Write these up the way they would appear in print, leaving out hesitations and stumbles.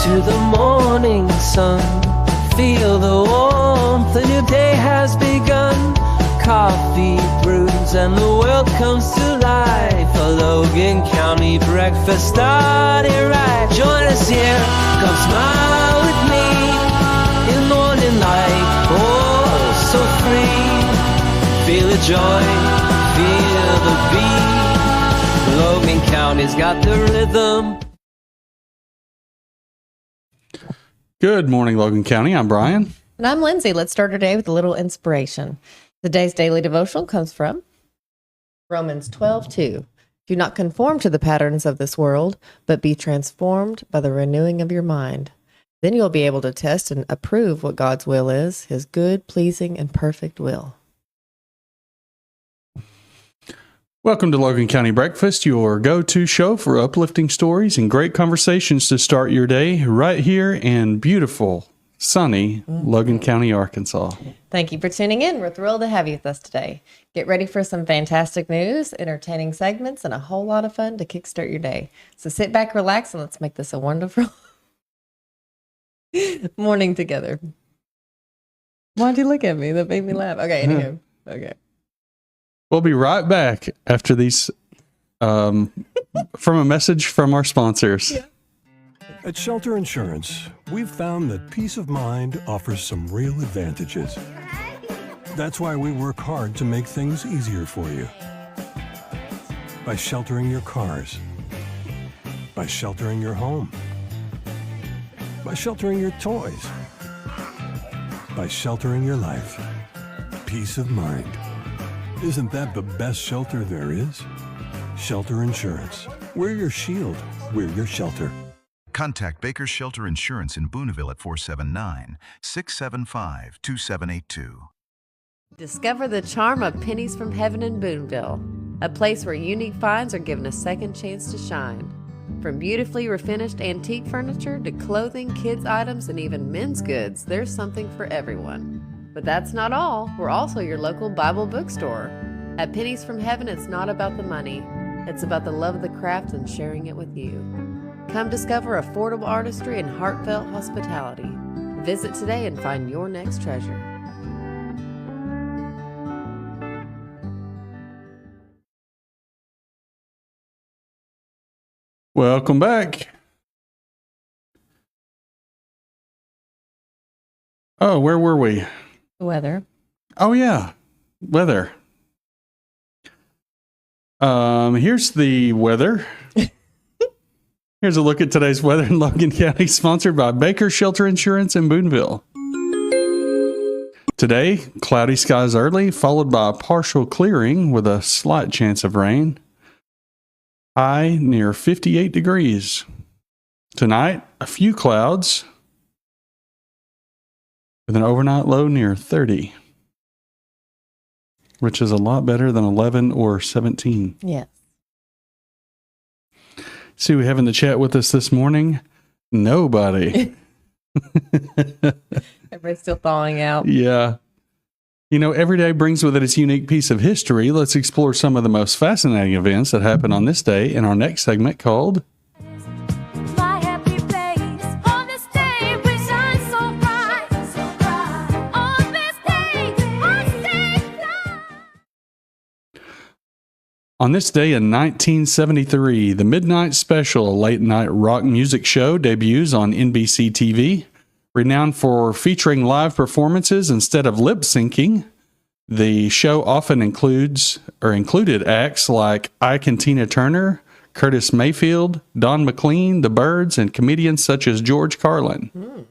to the morning sun. Feel the warmth, a new day has begun. Coffee brews and the world comes to life. A Logan County breakfast started right. Join us here, come smile with me in the morning light. Oh, so free. Feel the joy, feel the beat. Logan County's got the rhythm. Good morning, Logan County. I'm Brian. And I'm Lindsey. Let's start our day with a little inspiration. Today's daily devotional comes from Romans 12:2. Do not conform to the patterns of this world, but be transformed by the renewing of your mind. Then you'll be able to test and approve what God's will is, his good, pleasing, and perfect will. Welcome to Logan County Breakfast, your go-to show for uplifting stories and great conversations to start your day right here in beautiful, sunny Logan County, Arkansas. Thank you for tuning in. We're thrilled to have you with us today. Get ready for some fantastic news, entertaining segments, and a whole lot of fun to kickstart your day. So sit back, relax, and let's make this a wonderful morning together. Why'd you look at me? That made me laugh. Okay, anywho. Okay. We'll be right back after these, from a message from our sponsors. Yeah. At Shelter Insurance, we've found that peace of mind offers some real advantages. That's why we work hard to make things easier for you. By sheltering your cars. By sheltering your home. By sheltering your toys. By sheltering your life. Peace of mind. Isn't that the best shelter there is? Shelter Insurance. We're your shield. We're your shelter. Contact Baker's Shelter Insurance in Booneville at 479-675-2782. Discover the charm of Pennies from Heaven in Booneville, a place where unique finds are given a second chance to shine. From beautifully refinished antique furniture to clothing, kids' items, and even men's goods, there's something for everyone. But that's not all. We're also your local Bible bookstore. At Pennies from Heaven, it's not about the money. It's about the love of the craft and sharing it with you. Come discover affordable artistry and heartfelt hospitality. Visit today and find your next treasure. Welcome back. Oh, where were we? Weather. Oh, yeah. Weather. Here's the weather. Here's a look at today's weather in Logan County, sponsored by Baker's Shelter Insurance in Booneville. Today, cloudy skies early, followed by a partial clearing with a slight chance of rain. High near 58 degrees. Tonight, a few clouds with an overnight low near 30, which is a lot better than 11 or 17. Yes. See, we have in the chat with us this morning, nobody. Everybody's still thawing out. Yeah. You know, every day brings with it its unique piece of history. Let's explore some of the most fascinating events that happen on this day in our next segment called My happy place. On this day we shine so bright, so bright. On this day I stay fly. On this day in 1973, the Midnight Special, a late-night rock music show, debuts on NBC TV. Renowned for featuring live performances instead of lip-syncing, the show often included acts like Ike and Tina Turner, Curtis Mayfield, Don McLean, the Byrds, and comedians such as George Carlin.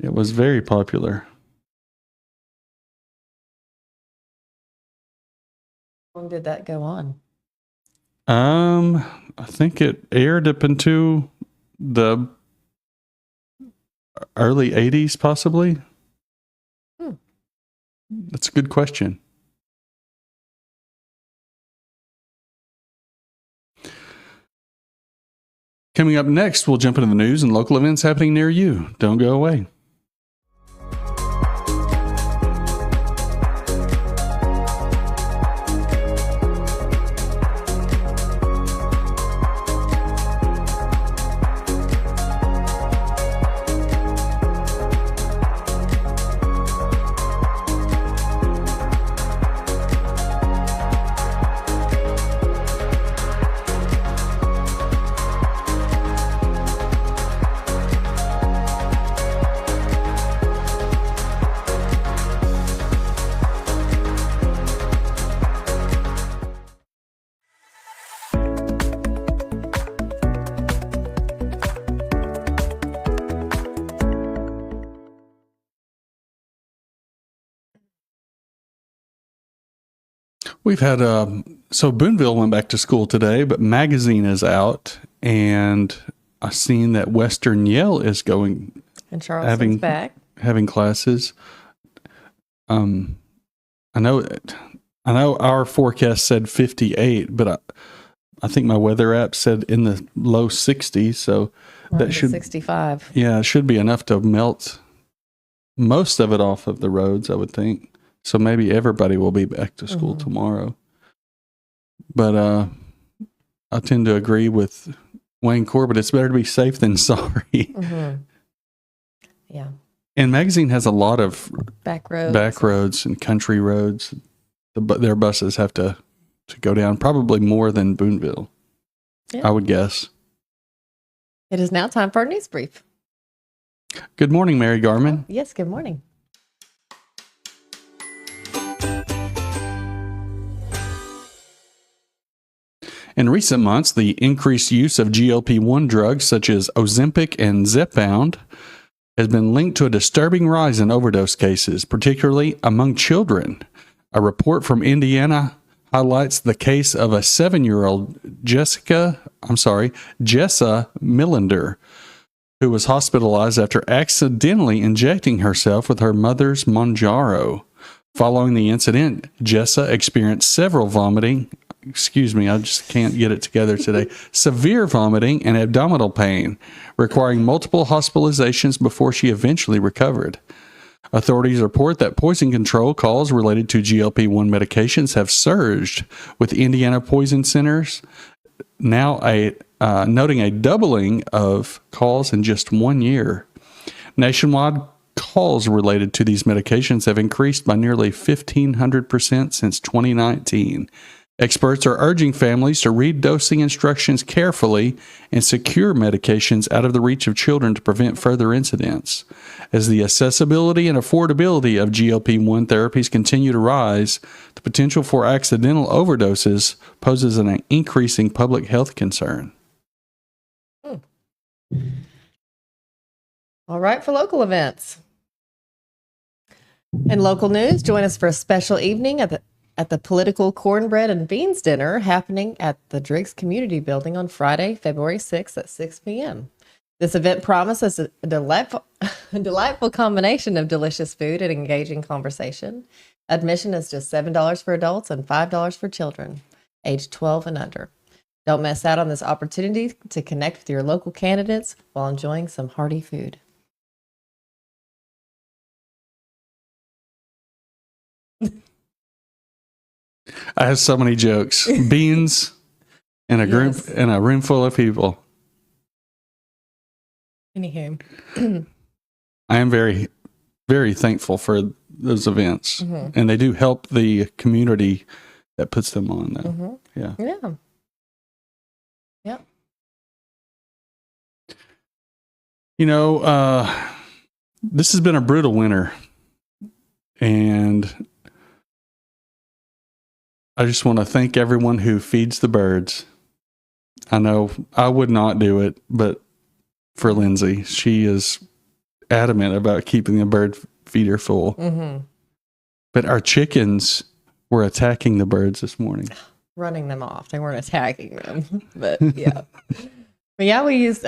It was very popular. How long did that go on? I think it aired up into the early 80s, possibly. That's a good question. Coming up next, we'll jump into the news and local events happening near you. Don't go away. We've had, so Boonville went back to school today, but magazine is out, and I've seen that Western Yale is going, And Charleston's back. having classes. I know our forecast said 58, but I think my weather app said in the low 60s. So that should 65. Yeah, it should be enough to melt most of it off of the roads, I would think. So maybe everybody will be back to school tomorrow. But I tend to agree with Wayne Corbett. It's better to be safe than sorry. Yeah. And Magazine has a lot of Back roads and country roads. Their buses have to go down probably more than Boonville, Yeah. I would guess. It is now time for our news brief. Good morning, Mary Garman. Yes, good morning. In recent months, the increased use of GLP-1 drugs such as Ozempic and Zepbound has been linked to a disturbing rise in overdose cases, particularly among children. A report from Indiana highlights the case of a 7-year-old Jessa Millender, who was hospitalized after accidentally injecting herself with her mother's Mounjaro. Following the incident, Jessa experienced severe vomiting and abdominal pain, requiring multiple hospitalizations before she eventually recovered. Authorities report that poison control calls related to GLP-1 medications have surged, with Indiana Poison Centers now noting a doubling of calls in just 1 year. Nationwide calls related to these medications have increased by nearly 1,500% since 2019. Experts are urging families to read dosing instructions carefully and secure medications out of the reach of children to prevent further incidents. As the accessibility and affordability of GLP-1 therapies continue to rise, the potential for accidental overdoses poses an increasing public health concern. All right, for local events. In local news, join us for a special evening at the political cornbread and beans dinner happening at the Driggs Community Building on Friday, February 6th at 6 p.m. This event promises a delightful combination of delicious food and engaging conversation. Admission is just $7 for adults and $5 for children, aged 12 and under. Don't miss out on this opportunity to connect with your local candidates while enjoying some hearty food. I have so many jokes. Beans in a group in a room full of people. Anywho. I am very, very thankful for those events. And they do help the community that puts them on, though. Yeah. Yeah. Yeah. You know, this has been a brutal winter. And I just want to thank everyone who feeds the birds. I know I would not do it, but for Lindsey, she is adamant about keeping the bird feeder full. But our chickens were attacking the birds this morning. Running them off. They weren't attacking them. But yeah. But yeah, we used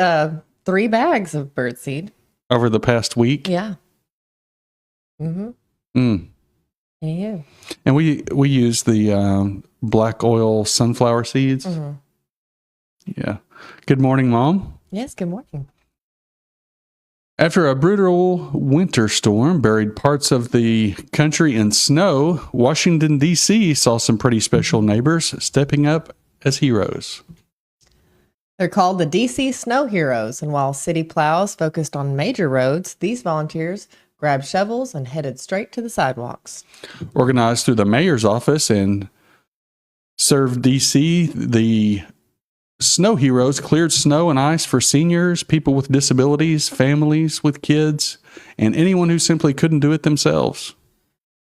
3 bags of birdseed. Over the past week? Yeah. Yeah. And we use the black oil sunflower seeds. Yeah. Good morning, Mom. Yes, good morning. After a brutal winter storm buried parts of the country in snow, Washington, D.C. saw some pretty special neighbors stepping up as heroes. They're called the DC Snow Heroes, and while city plows focused on major roads, these volunteers grabbed shovels and headed straight to the sidewalks. Organized through the mayor's office and served D.C., the Snow Heroes cleared snow and ice for seniors, people with disabilities, families with kids, and anyone who simply couldn't do it themselves.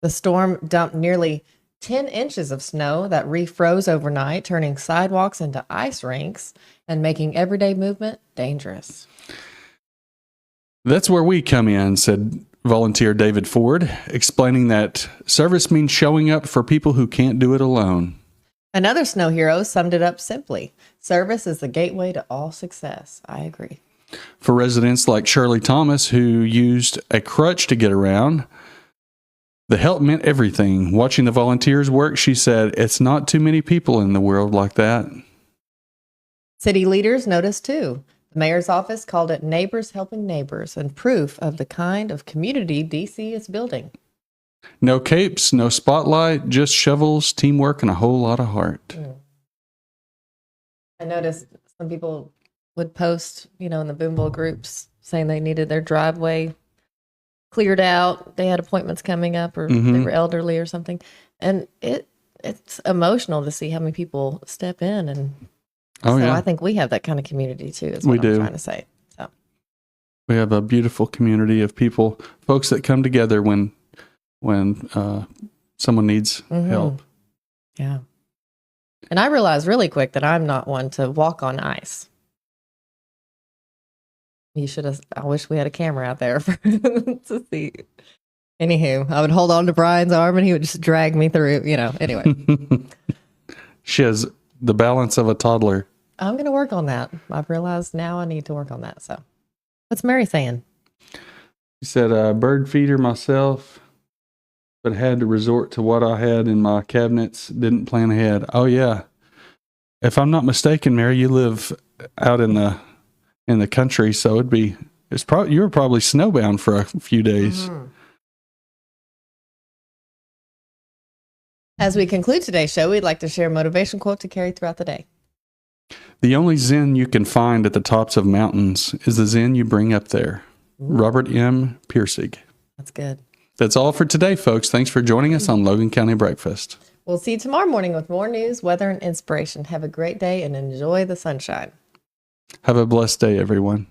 The storm dumped nearly 10 inches of snow that refroze overnight, turning sidewalks into ice rinks and making everyday movement dangerous. That's where we come in, said volunteer David Ford, explaining that service means showing up for people who can't do it alone. Another snow hero summed it up simply. Service is the gateway to all success. I agree. For residents like Shirley Thomas, who used a crutch to get around, the help meant everything. Watching the volunteers work, she said, it's not too many people in the world like that. City leaders noticed too. The mayor's office called it neighbors helping neighbors and proof of the kind of community DC is building. No capes, no spotlight, just shovels, teamwork, and a whole lot of heart. I noticed some people would post, in the Boonville groups saying they needed their driveway cleared out. They had appointments coming up or they were elderly or something. And it's emotional to see how many people step in. And I think we have that kind of community too, is what I'm trying to say. So we have a beautiful community of people, folks that come together when someone needs help. Yeah. And I realized really quick that I'm not one to walk on ice. I wish we had a camera out there to see. Anywho, I would hold on to Brian's arm and he would just drag me through, anyway. She has the balance of a toddler. I'm going to work on that. I've realized now I need to work on that. So what's Mary saying? She said, bird feeder myself, but had to resort to what I had in my cabinets. Didn't plan ahead. Oh yeah. If I'm not mistaken, Mary, you live out in the country, so you were probably snowbound for a few days. As we conclude today's show, we'd like to share a motivation quote to carry throughout the day. The only zen you can find at the tops of mountains is the zen you bring up there. Robert M. Piercig. That's good. That's all for today, folks. Thanks for joining us on Logan County Breakfast. We'll see you tomorrow morning with more news, weather, and inspiration. Have a great day and enjoy the sunshine. Have a blessed day, everyone.